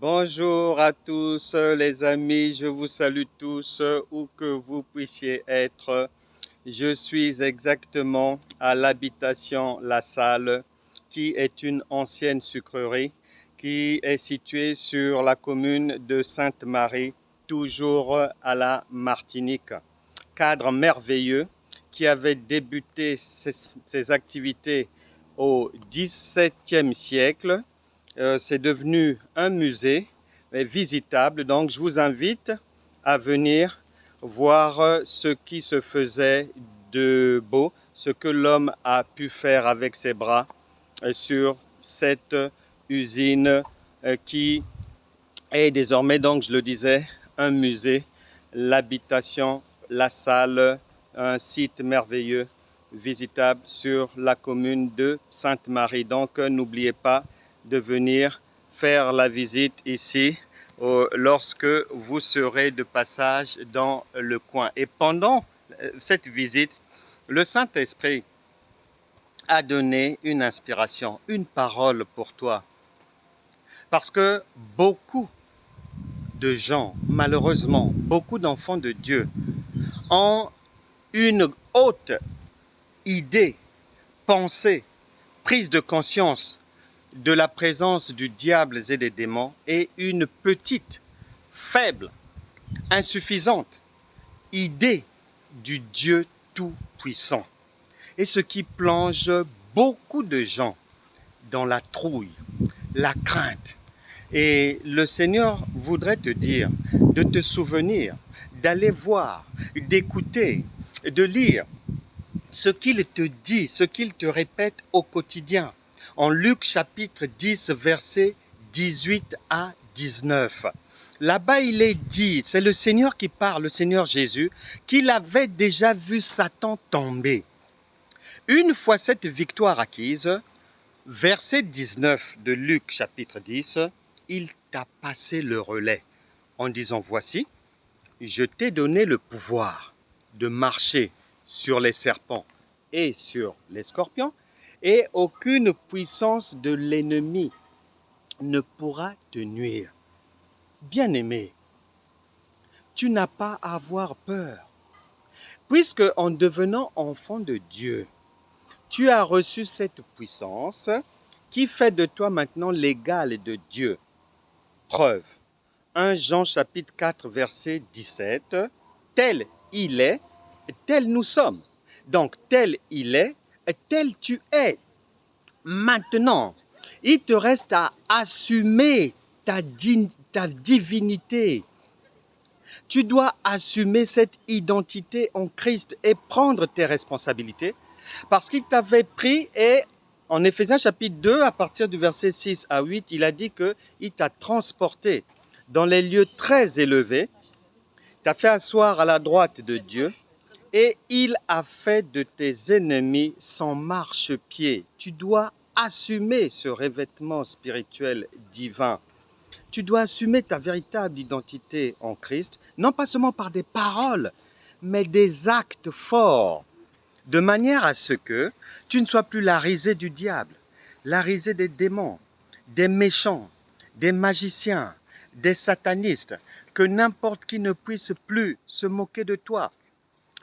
Bonjour à tous les amis, je vous salue tous où que vous puissiez être. Je suis exactement à l'habitation La Salle, qui est une ancienne sucrerie qui est située sur la commune de Sainte-Marie, toujours à la Martinique. Cadre merveilleux qui avait débuté ses activités au XVIIe siècle. C'est devenu un musée visitable, donc je vous invite à venir voir ce qui se faisait de beau, ce que l'homme a pu faire avec ses bras sur cette usine qui est désormais, donc je le disais, un musée, l'habitation, la salle, un site merveilleux visitable sur la commune de Sainte-Marie. Donc n'oubliez pas de venir faire la visite ici lorsque vous serez de passage dans le coin. Et pendant cette visite, le Saint-Esprit a donné une inspiration, une parole pour toi. Parce que beaucoup de gens, malheureusement, beaucoup d'enfants de Dieu ont une haute idée, pensée, prise de conscience de la présence du diable et des démons et une petite, faible, insuffisante idée du Dieu tout-puissant. Et ce qui plonge beaucoup de gens dans la trouille, la crainte. Et le Seigneur voudrait te dire de te souvenir, d'aller voir, d'écouter, de lire ce qu'il te dit, ce qu'il te répète au quotidien. En Luc chapitre 10, versets 18 à 19. Là-bas, il est dit, c'est le Seigneur qui parle, le Seigneur Jésus, qu'il avait déjà vu Satan tomber. Une fois cette victoire acquise, verset 19 de Luc chapitre 10, il t'a passé le relais en disant, voici, je t'ai donné le pouvoir de marcher sur les serpents et sur les scorpions, et aucune puissance de l'ennemi ne pourra te nuire. Bien-aimé, tu n'as pas à avoir peur, puisque en devenant enfant de Dieu, tu as reçu cette puissance qui fait de toi maintenant l'égal de Dieu. Preuve, 1 Jean chapitre 4 verset 17, tel il est, tel nous sommes. Donc tel il est, tel tu es. Maintenant, il te reste à assumer ta divinité. Tu dois assumer cette identité en Christ et prendre tes responsabilités parce qu'il t'avait pris et en Éphésiens chapitre 2, à partir du verset 6 à 8, il a dit qu'il t'a transporté dans les lieux très élevés, t'a fait asseoir à la droite de Dieu et il a fait de tes ennemis son marchepied. Tu dois assumer ce revêtement spirituel divin. Tu dois assumer ta véritable identité en Christ, non pas seulement par des paroles, mais des actes forts, de manière à ce que tu ne sois plus la risée du diable, la risée des démons, des méchants, des magiciens, des satanistes, que n'importe qui ne puisse plus se moquer de toi,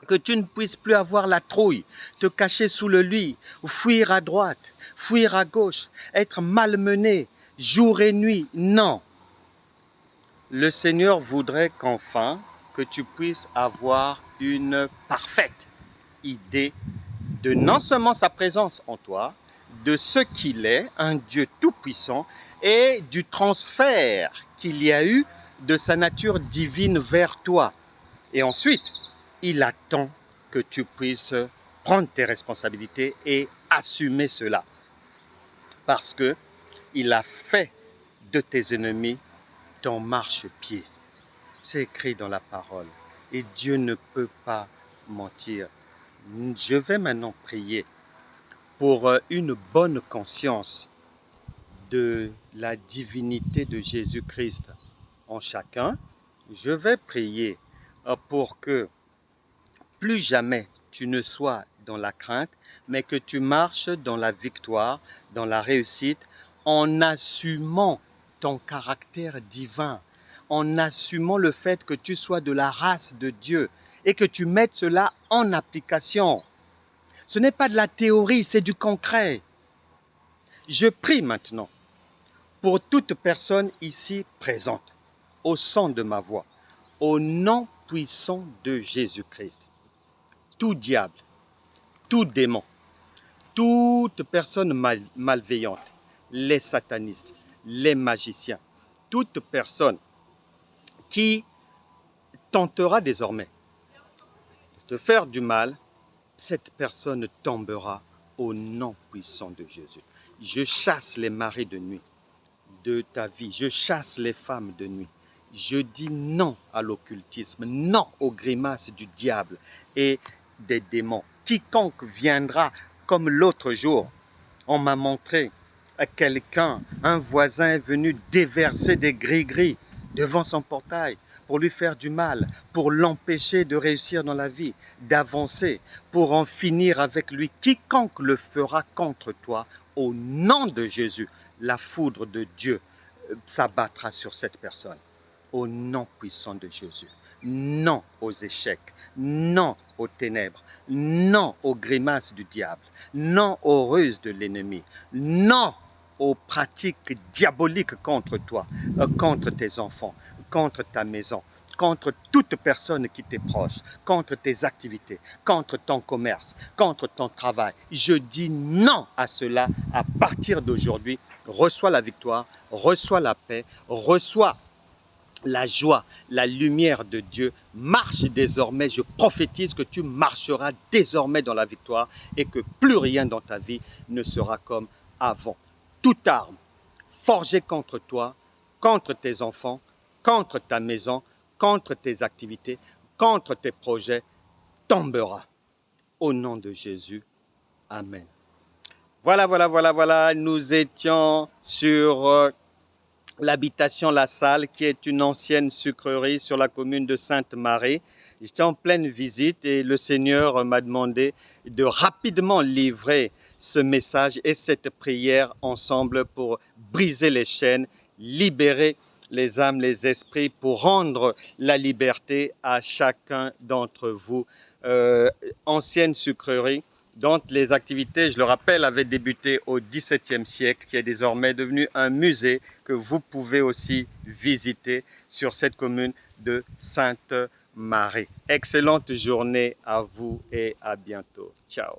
que tu ne puisses plus avoir la trouille, te cacher sous le lit, fuir à droite, fuir à gauche, être malmené jour et nuit. Non. Le Seigneur voudrait qu'enfin, que tu puisses avoir une parfaite idée de non seulement sa présence en toi, de ce qu'il est, un Dieu tout-puissant, et du transfert qu'il y a eu de sa nature divine vers toi. Et ensuite, il attend que tu puisses prendre tes responsabilités et assumer cela. Parce que il a fait de tes ennemis ton marchepied. C'est écrit dans la parole. Et Dieu ne peut pas mentir. Je vais maintenant prier pour une bonne conscience de la divinité de Jésus-Christ en chacun. Je vais prier pour que plus jamais tu ne sois dans la crainte, mais que tu marches dans la victoire, dans la réussite, en assumant ton caractère divin, en assumant le fait que tu sois de la race de Dieu et que tu mettes cela en application. Ce n'est pas de la théorie, c'est du concret. Je prie maintenant pour toute personne ici présente, au son de ma voix, au nom puissant de Jésus-Christ. Tout diable, tout démon, toute personne malveillante, les satanistes, les magiciens, toute personne qui tentera désormais de te faire du mal, cette personne tombera au nom puissant de Jésus. Je chasse les maris de nuit de ta vie, je chasse les femmes de nuit. Je dis non à l'occultisme, non aux grimaces du diable et des démons. Quiconque viendra, comme l'autre jour, on m'a montré à quelqu'un, un voisin est venu déverser des gris-gris devant son portail pour lui faire du mal, pour l'empêcher de réussir dans la vie, d'avancer, pour en finir avec lui. Quiconque le fera contre toi, au nom de Jésus, la foudre de Dieu s'abattra sur cette personne. Au nom puissant de Jésus. Non aux échecs, non aux ténèbres, non aux grimaces du diable, non aux ruses de l'ennemi, non aux pratiques diaboliques contre toi, contre tes enfants, contre ta maison, contre toute personne qui t'est proche, contre tes activités, contre ton commerce, contre ton travail. Je dis non à cela à partir d'aujourd'hui. Reçois la victoire, reçois la paix, reçois la joie, la lumière de Dieu. Marche désormais, je prophétise que tu marcheras désormais dans la victoire et que plus rien dans ta vie ne sera comme avant. Toute arme forgée contre toi, contre tes enfants, contre ta maison, contre tes activités, contre tes projets, tombera. Au nom de Jésus, Amen. Voilà, nous étions sur l'habitation La Salle, qui est une ancienne sucrerie sur la commune de Sainte-Marie. J'étais en pleine visite et le Seigneur m'a demandé de rapidement livrer ce message et cette prière ensemble pour briser les chaînes, libérer les âmes, les esprits, pour rendre la liberté à chacun d'entre vous. Ancienne sucrerie, dont les activités, je le rappelle, avaient débuté au XVIIe siècle, qui est désormais devenu un musée que vous pouvez aussi visiter sur cette commune de Sainte-Marie. Excellente journée à vous et à bientôt. Ciao.